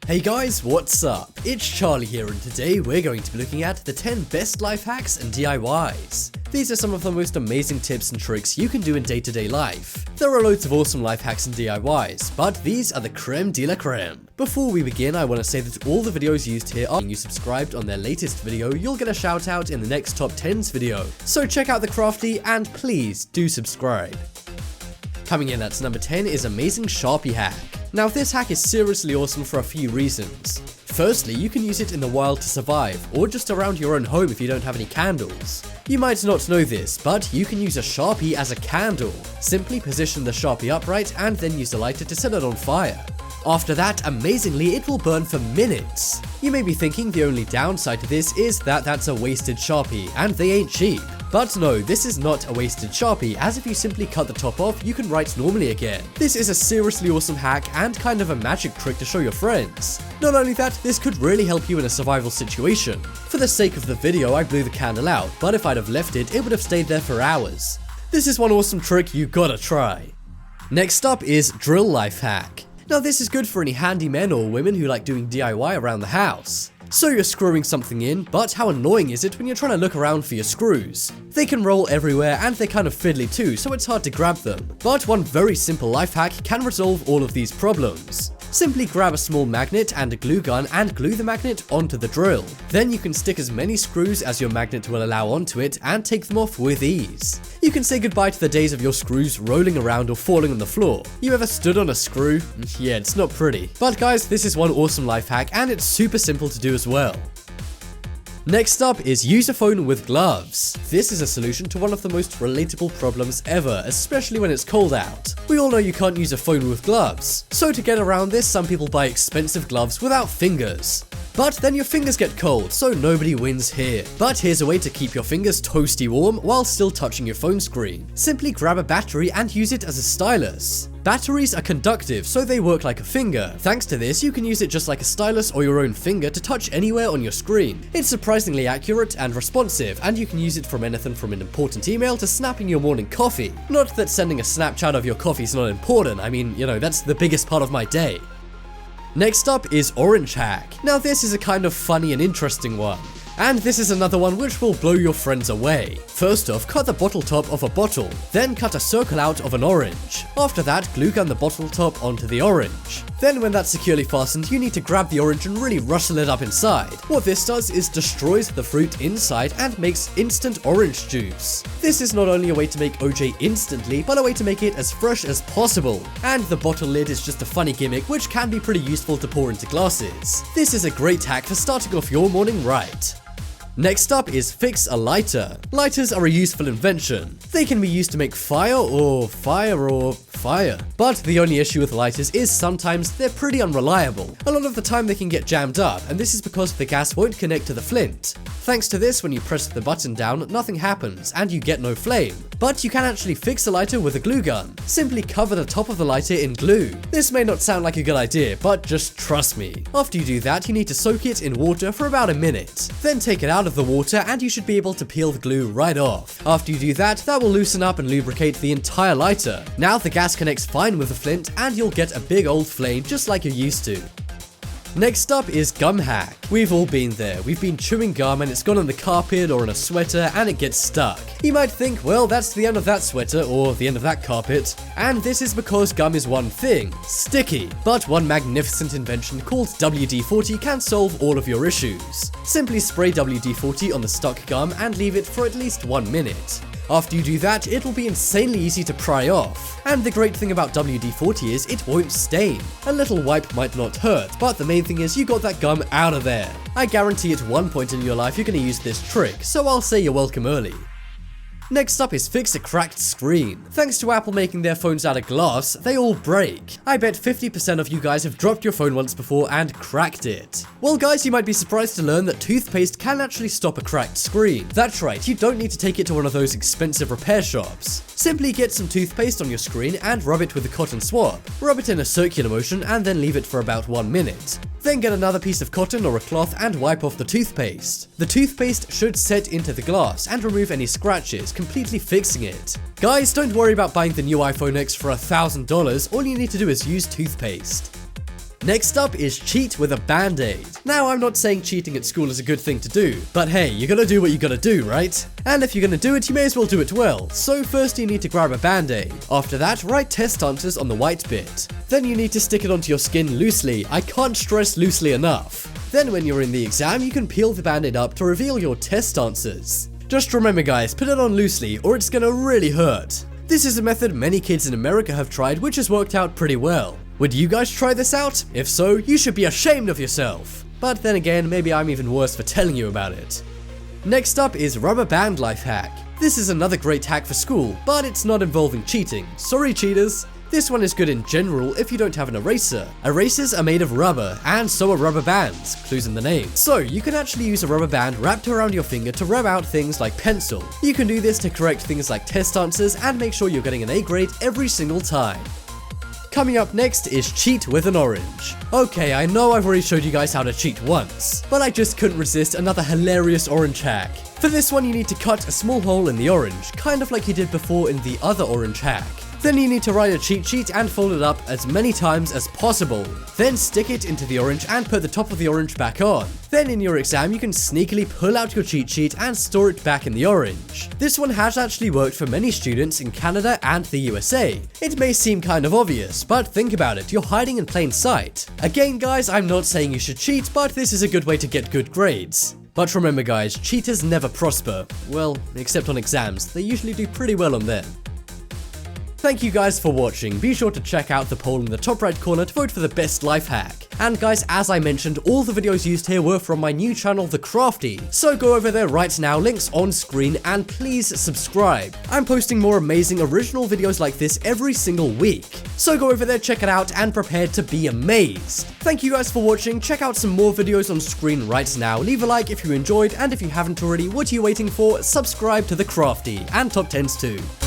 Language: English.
Hey guys, what's up? It's Charlie here, and today we're going to be looking at the 10 best life hacks and DIYs. These are some of the most amazing tips and tricks you can do in day-to-day life. There are loads of awesome life hacks and DIYs, but these are the creme de la creme. Before we begin, I want to say that all the videos used here are, you subscribed on their latest video, you'll get a shout out in the next top 10s video. So check out the crafty and please do subscribe. Coming in at number 10 is amazing Sharpie hack. Now this hack is seriously awesome for a few reasons. Firstly, you can use it in the wild to survive, or just around your own home if you don't have any candles. You might not know this, but you can use a Sharpie as a candle. Simply position the Sharpie upright and then use a lighter to set it on fire. After that, amazingly, it will burn for minutes. You may be thinking the only downside to this is that that's a wasted Sharpie, and they ain't cheap. But no, this is not a wasted Sharpie, as if you simply cut the top off, you can write normally again. This is a seriously awesome hack and kind of a magic trick to show your friends. Not only that, this could really help you in a survival situation. For the sake of the video, I blew the candle out, but if I'd have left it, it would have stayed there for hours. This is one awesome trick you gotta try. Next up is drill life hack. Now this is good for any handymen or women who like doing DIY around the house. So you're screwing something in, but how annoying is it when you're trying to look around for your screws? They can roll everywhere and they're kind of fiddly too, so it's hard to grab them. But one very simple life hack can resolve all of these problems. Simply grab a small magnet and a glue gun and glue the magnet onto the drill. Then you can stick as many screws as your magnet will allow onto it and take them off with ease. You can say goodbye to the days of your screws rolling around or falling on the floor. You ever stood on a screw? Yeah, it's not pretty. But guys, this is one awesome life hack and it's super simple to do as well. Next up is use a phone with gloves. This is a solution to one of the most relatable problems ever, especially when it's cold out. We all know you can't use a phone with gloves. So to get around this, some people buy expensive gloves without fingers. But then your fingers get cold, so nobody wins here. But here's a way to keep your fingers toasty warm while still touching your phone screen. Simply grab a battery and use it as a stylus. Batteries are conductive, so they work like a finger. Thanks to this, you can use it just like a stylus or your own finger to touch anywhere on your screen. It's surprisingly accurate and responsive, and you can use it from anything from an important email to snapping your morning coffee. Not that sending a Snapchat of your coffee is not important, I mean, that's the biggest part of my day. Next up is orange hack. Now this is a kind of funny and interesting one. And this is another one which will blow your friends away. First off, cut the bottle top of a bottle, then cut a circle out of an orange. After that, glue gun the bottle top onto the orange. Then when that's securely fastened, you need to grab the orange and really rustle it up inside. What this does is destroys the fruit inside and makes instant orange juice. This is not only a way to make OJ instantly, but a way to make it as fresh as possible. And the bottle lid is just a funny gimmick which can be pretty useful to pour into glasses. This is a great hack for starting off your morning right. Next up is fix a lighter. Lighters are a useful invention. They can be used to make fire. But the only issue with lighters is sometimes they're pretty unreliable. A lot of the time they can get jammed up, and this is because the gas won't connect to the flint. Thanks to this, when you press the button down, nothing happens, and you get no flame. But you can actually fix a lighter with a glue gun. Simply cover the top of the lighter in glue. This may not sound like a good idea, but just trust me. After you do that, you need to soak it in water for about a minute. Then take it out of the water and you should be able to peel the glue right off. After you do that, that will loosen up and lubricate the entire lighter. Now the gas connects fine with the flint and you'll get a big old flame just like you're used to. Next up is gum hack. We've all been there. We've been chewing gum and it's gone on the carpet or on a sweater and it gets stuck. You might think, well, that's the end of that sweater or the end of that carpet. And this is because gum is one thing, sticky. But one magnificent invention called WD-40 can solve all of your issues. Simply spray WD-40 on the stuck gum and leave it for at least 1 minute. After you do that, it will be insanely easy to pry off. And the great thing about WD-40 is it won't stain. A little wipe might not hurt, but the main thing is you got that gum out of there. I guarantee at one point in your life you're going to use this trick, so I'll say you're welcome early. Next up is fix a cracked screen. Thanks to Apple making their phones out of glass, they all break. I bet 50% of you guys have dropped your phone once before and cracked it. Well guys, you might be surprised to learn that toothpaste can actually stop a cracked screen. That's right, you don't need to take it to one of those expensive repair shops. Simply get some toothpaste on your screen and rub it with a cotton swab. Rub it in a circular motion and then leave it for about 1 minute. Then get another piece of cotton or a cloth and wipe off the toothpaste. The toothpaste should set into the glass and remove any scratches, completely fixing it. Guys, don't worry about buying the new iPhone X for $1,000, all you need to do is use toothpaste. Next up is cheat with a Band-Aid. Now, I'm not saying cheating at school is a good thing to do, but hey, you gotta do what you gotta do, right? And if you're gonna do it, you may as well do it well. So first you need to grab a Band-Aid. After that, write test answers on the white bit. Then you need to stick it onto your skin loosely. I can't stress loosely enough. Then when you're in the exam, you can peel the Band-Aid up to reveal your test answers. Just remember guys, put it on loosely or it's gonna really hurt. This is a method many kids in America have tried, which has worked out pretty well. Would you guys try this out? If so, you should be ashamed of yourself. But then again, maybe I'm even worse for telling you about it. Next up is rubber band life hack. This is another great hack for school, but it's not involving cheating. Sorry cheaters. This one is good in general if you don't have an eraser. Erasers are made of rubber, and so are rubber bands, clues in the name. So you can actually use a rubber band wrapped around your finger to rub out things like pencil. You can do this to correct things like test answers and make sure you're getting an A grade every single time. Coming up next is cheat with an orange. Okay, I know I've already showed you guys how to cheat once, but I just couldn't resist another hilarious orange hack. For this one you need to cut a small hole in the orange, kind of like you did before in the other orange hack. Then you need to write a cheat sheet and fold it up as many times as possible. Then stick it into the orange and put the top of the orange back on. Then in your exam you can sneakily pull out your cheat sheet and store it back in the orange. This one has actually worked for many students in Canada and the USA. It may seem kind of obvious, but think about it, you're hiding in plain sight. Again guys, I'm not saying you should cheat, but this is a good way to get good grades. But remember guys, cheaters never prosper. Well, except on exams, they usually do pretty well on them. Thank you guys for watching. Be sure to check out the poll in the top right corner to vote for the best life hack. And guys, as I mentioned, all the videos used here were from my new channel, The Crafty. So go over there right now, links on screen, and please subscribe. I'm posting more amazing original videos like this every single week. So go over there, check it out, and prepare to be amazed. Thank you guys for watching. Check out some more videos on screen right now. Leave a like if you enjoyed, and if you haven't already, what are you waiting for? Subscribe to The Crafty, and Top 10s too.